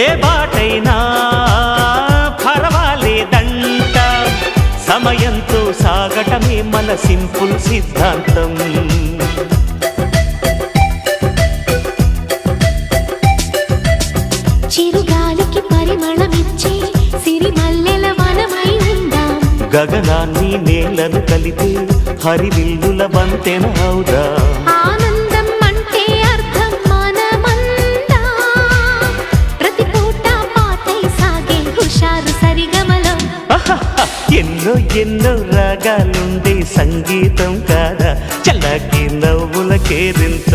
ఏ బాటైనా పర్వాలేదంట, సమయంతో సాగటమే మన సింపుల్ సిద్ధాంతం. చిరుగాలికి పరిమళమిచ్చే సిరిమల్లెల వనమై ఉందాం, గగనాన్ని నేలను కలిపే హరివిల్లుల వంతెన అవుదాం. ఆనందం అంటే అర్థం మనమందా, ప్రతి పూట పాటై సాగే హుషారు సరిగమలో. ఎన్నో ఎన్నో రాగాలుండే సంగీతం కాదా, చల్లకి నవ్వుల కేరింత.